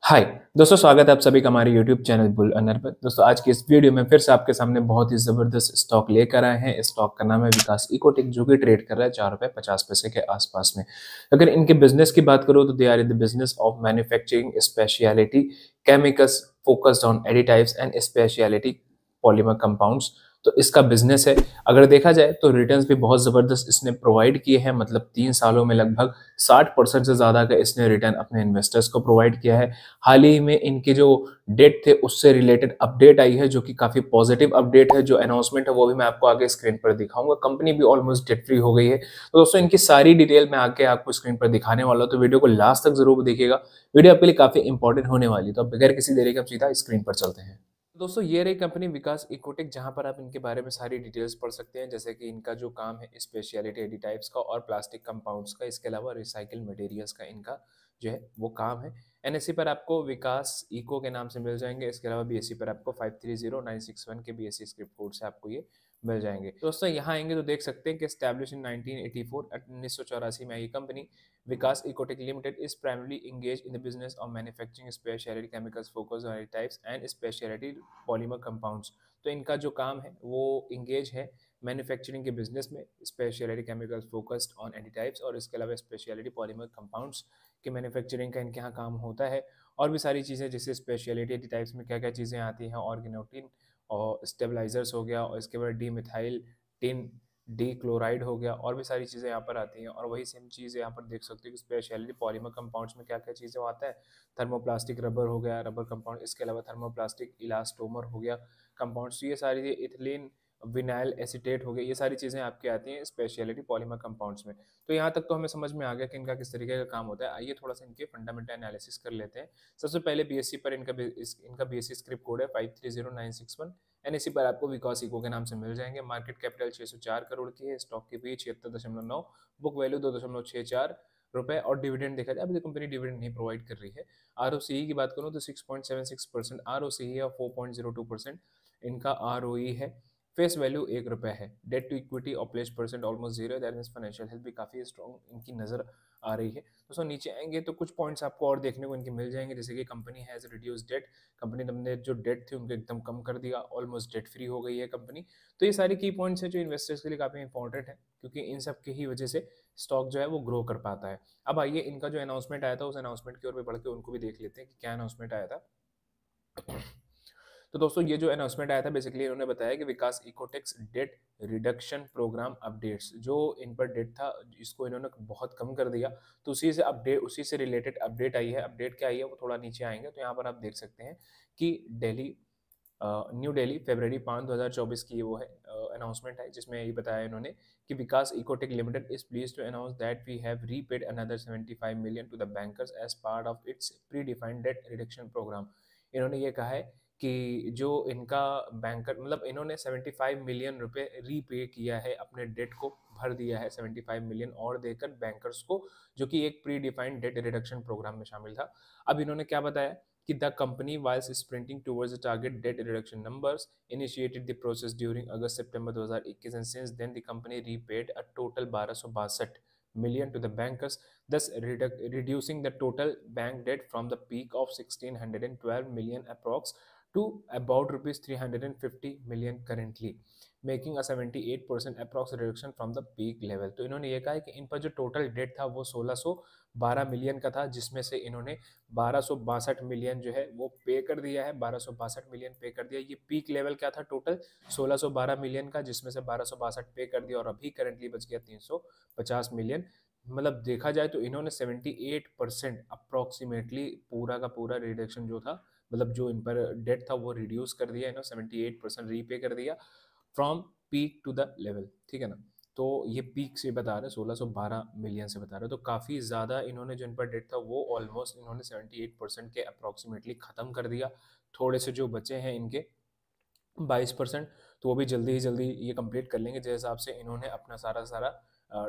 हाय दोस्तों, स्वागत है आप सभी का हमारे यूट्यूब चैनल बुल अनर पर। दोस्तों आज की इस वीडियो में फिर से आपके सामने बहुत ही ज़बरदस्त स्टॉक लेकर आए हैं। इस स्टॉक का नाम है विकास इकोटेक, जो कि ट्रेड कर रहा है 4 रुपये 50 पैसे के आसपास में। अगर इनके बिजनेस की बात करूँ तो they are in the business of manufacturing speciality chemicals focused on additives and speciality polymer compounds. तो इसका बिजनेस है। अगर देखा जाए तो रिटर्न्स भी बहुत ज़बरदस्त इसने प्रोवाइड किए हैं। मतलब 3 सालों में लगभग 60% से ज़्यादा का इसने रिटर्न अपने इन्वेस्टर्स को प्रोवाइड किया है। हाल ही में इनके जो डेट थे उससे रिलेटेड अपडेट आई है, जो कि काफ़ी पॉजिटिव अपडेट है। जो अनाउंसमेंट है वो भी मैं आपको आगे स्क्रीन पर दिखाऊंगा। कंपनी भी ऑलमोस्ट डेट फ्री हो गई है। तो दोस्तों इनकी सारी डिटेल मैं आगे आपको स्क्रीन पर दिखाने वाला हूँ, तो वीडियो को लास्ट तक जरूर देखिएगा। वीडियो आपके लिए काफ़ी इंपॉर्टेंट होने वाली है। तो अब बगैर किसी देरी के हम सीधा स्क्रीन पर चलते हैं। दोस्तों ये रही कंपनी विकास इकोटेक, जहां पर आप इनके बारे में सारी डिटेल्स पढ़ सकते हैं, जैसे कि इनका जो काम है स्पेशलिटी एडिटाइव्स का और प्लास्टिक कंपाउंड्स का, इसके अलावा रिसाइकिल मटेरियल्स का इनका जो है वो काम है। एनएससी पर आपको विकास इको के नाम से मिल जाएंगे। इसके अलावा बीएससी पर आपको 530961 के बीएससी स्क्रिप्ट कोड से आपको ये मिल जाएंगे। दोस्तों यहाँ आएंगे तो देख सकते हैं कि एस्टैब्लिश इन 1984 1984 में ये company Vikas Ecotech limited is primarily engaged in the business of manufacturing specialty chemicals focused on types and specialty polymer compounds। तो इनका जो काम है वो इंगेज है मैन्युफैक्चरिंग के बिजनेस में, स्पेशलिटी केमिकल्स फोकस्ड ऑन एंटीटाइप्स और इसके अलावा स्पेशलिटी पॉलीमर कंपाउंड्स के मैन्युफैक्चरिंग का इनके यहाँ काम होता है। और भी सारी चीज़ें, जैसे स्पेशलिटी एंटीटाइप्स में क्या क्या चीज़ें आती हैं, ऑर्गेनोटिन और स्टेबलाइजर्स हो गया, और इसके बाद D methyl tin D chloride हो गया, और भी सारी चीज़ें यहाँ पर आती हैं। और वही सेम चीज़ यहाँ पर देख सकते हो कि स्पेशलिटी पॉलीमर कंपाउंड्स में क्या क्या चीज़ें आता है। थर्मोप्लास्टिक रबर हो गया, रबर कंपाउंड, इसके अलावा थर्मोप्लास्टिक इलास्टोमर हो गया कंपाउंड्स। ये सारी इथिलीन विनाइल एसीटेट हो गया, ये सारी चीज़ें आपकी आती हैं स्पेशलिटी पॉलीमर कंपाउंड्स में। तो यहाँ तक तो हमें समझ में आ गया कि इनका किस तरीके का काम होता है। आइए थोड़ा सा इनके फंडामेंटल एनालिसिस कर लेते हैं। सबसे पहले बीएससी पर इनका बीएससी स्क्रिप्ट कोड है 530961। एनएससी पर आपको विकास इको के नाम से मिल जाएंगे। मार्केट कैपिटल 604 करोड़ की है। स्टॉक की भी 76.9, बुक वैल्यू 2.64 रुपए। और डिविडेंड देखा जाए, अभी तो कंपनी डिविडेंड नहीं प्रोवाइड कर रही है। आरओसीई की बात करूँ तो 6.76% आरओसीई है और 4.02% इनका आरओई है। फेस वैल्यू 1 रुपये है। डेट टू इक्विटी और place percent almost zero. That means financial health भी काफ़ी स्ट्रॉन्ग इनकी नज़र आ रही है। दोस्तों नीचे आएंगे तो कुछ पॉइंट्स आपको और देखने को इनके मिल जाएंगे, जैसे कि company has reduce debt. Company ने जो डेट थी उनको एकदम कम कर दिया, ऑलमोस्ट डेट फ्री हो गई है कंपनी। तो ये सारे की पॉइंट्स हैं जो इन्वेस्टर्स के लिए काफ़ी इंपॉर्टेंट है, क्योंकि इन सब की ही वजह से स्टॉक जो है वो ग्रो कर पाता है। अब आइए इनका जो अनाउंसमेंट आया था उस अनाउंसमेंट की ओर भी बढ़ के उनको भी देख लेते हैं कि क्या अनाउंसमेंट आया था। तो दोस्तों ये जो अनाउंसमेंट आया था, बेसिकली इन्होंने बताया कि विकास इकोटेक्स डेट रिडक्शन प्रोग्राम अपडेट्स, जो इन पर डेट था इसको इन्होंने बहुत कम कर दिया। तो उसी से रिलेटेड अपडेट आई है। अपडेट क्या आई है वो थोड़ा नीचे आएंगे तो यहाँ पर आप देख सकते हैं कि दिल्ली न्यू दिल्ली फरवरी 5 2024 की वो है अनाउंसमेंट है, जिसमें ये बताया इन्होंने कि Vikas Ecotech Limited is please to announce that we have repaid another 75 million to the bankers as part of its predefined debt reduction program. इन्होंने ये कहा है कि जो इनका बैंकर, मतलब इन्होंने 75 मिलियन रुपए रीपे किया है, अपने डेट को भर दिया है 75 मिलियन और देकर बैंकर्स को, जो कि एक predefined debt reduction program में शामिल था। अब इन्होंने क्या बताया कि the company while sprinting towards the target debt reduction numbers initiated the process during August September 2021 and since then the company repaid a total 1262 million to the bankers, thus reducing the total bank debt from the peak of 1612 million approx to about rupees 350 million currently, making a 78% approx reduction from the peak level। तो इन्होंने ये कहा है कि इन पर जो total date था वो 1612 मिलियन का था, जिसमें से इन्होंने 1262 मिलियन जो है वो पे कर दिया है। 1262 मिलियन पे कर दिया। ये पीक लेवल क्या था टोटल 1612 मिलियन का, जिसमें से 1262 पे कर दिया और अभी करंटली बच गया 350 मिलियन। मतलब देखा जाए तो इन्होंने 78% अप्रोक्सीमेटली पूरा का पूरा रिडक्शन जो था, मतलब जो इन पर डेट था वो रिड्यूस कर दिया इन्होंने, 78% रीपे कर दिया from peak to the level. ठीक है ना। तो ये पीक से बता रहे 1612 मिलियन से बता रहे, तो काफ़ी ज़्यादा इन्होंने जो इन पर डेट था वो ऑलमोस्ट इन्होंने 78% के अप्रोक्सीमेटली ख़त्म कर दिया। थोड़े से जो बचे हैं इनके 22%, तो वो भी जल्दी ही जल्दी ये कंप्लीट कर लेंगे। जिस हिसाब से इन्होंने अपना सारा सारा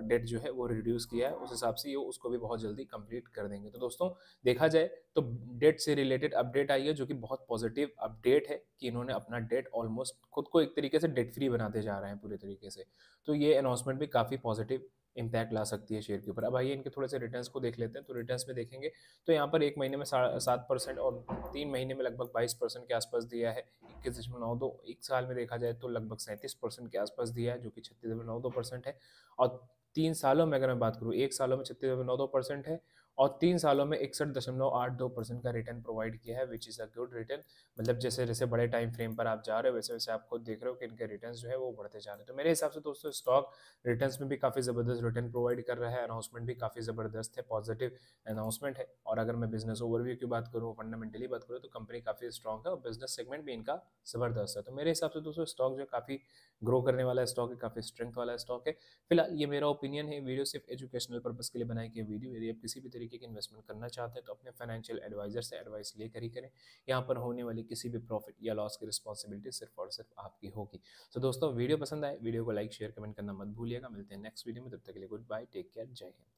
डेट जो है वो रिड्यूस किया है, उस हिसाब से ये उसको भी बहुत जल्दी कंप्लीट कर देंगे। तो दोस्तों देखा जाए तो डेट से रिलेटेड अपडेट आई है, जो कि बहुत पॉजिटिव अपडेट है कि इन्होंने अपना डेट ऑलमोस्ट खुद को एक तरीके से डेट फ्री बनाते जा रहे हैं पूरे तरीके से। तो ये अनाउंसमेंट भी काफ़ी पॉजिटिव इम्पैक्ट ला सकती है शेयर के ऊपर। अब आइए इनके थोड़े से रिटर्न्स को देख लेते हैं। तो रिटर्न्स में देखेंगे तो यहाँ पर 1 महीने में 7% और 3 महीने में लगभग 22% के आसपास दिया है। 21.92 1 साल में देखा जाए तो लगभग 37% के आसपास दिया है, जो कि 36.92% है। और 3 सालों में अगर मैं बात करूँ, 1 सालों में 36.92% है और 3 सालों में 61.82% का रिटर्न प्रोवाइड किया है, which is a good return. मतलब जैसे-जैसे बड़े टाइम फ्रेम पर आप जा रहे हो, वैसे-वैसे आप खुद देख रहे हो कि इनके रिटर्न्स जो है वो बढ़ते जा रहे हैं। तो मेरे हिसाब से दोस्तों स्टॉक रिटर्न्स में भी काफ़ी ज़बरदस्त रिटर्न प्रोवाइड कर रहा है। अनाउंसमेंट भी काफ़ी ज़बरदस्त है, पॉजिटिव अनाउंसमेंट है। और अगर मैं बिजनेस ओवरव्यू की बात करूँ, फंडामेंटली बात करूँ, तो कंपनी काफ़ी स्ट्रॉन्ग है और बिजनेस सेगमेंट भी इनका ज़बरदस्त है। तो मेरे हिसाब से दोस्तों स्टॉक जो है काफ़ी ग्रो करने वाला स्टॉक है, काफ़ी स्ट्रेंथ वाला स्टॉक है। फिलहाल ये मेरा ओपिनियन है, वीडियो सिर्फ एजुकेशनल पर्पस के लिए बनाई गई वीडियो। यदि आप किसी भी तरीके की इन्वेस्टमेंट करना चाहते हैं तो अपने फाइनेंशियल एडवाइजर से एडवाइस लेकर ही करें। यहाँ पर होने वाली किसी भी प्रॉफिट या लॉस की रिस्पॉन्सिबिलिटी सिर्फ और सिर्फ आपकी होगी। तो दोस्तों वीडियो पसंद आए, वीडियो को लाइक शेयर कमेंट करना मत भूलिएगा। मिलते हैं नेक्स्ट वीडियो में, तब तक के लिए गुड बाय, टेक केयर, जय हिंद।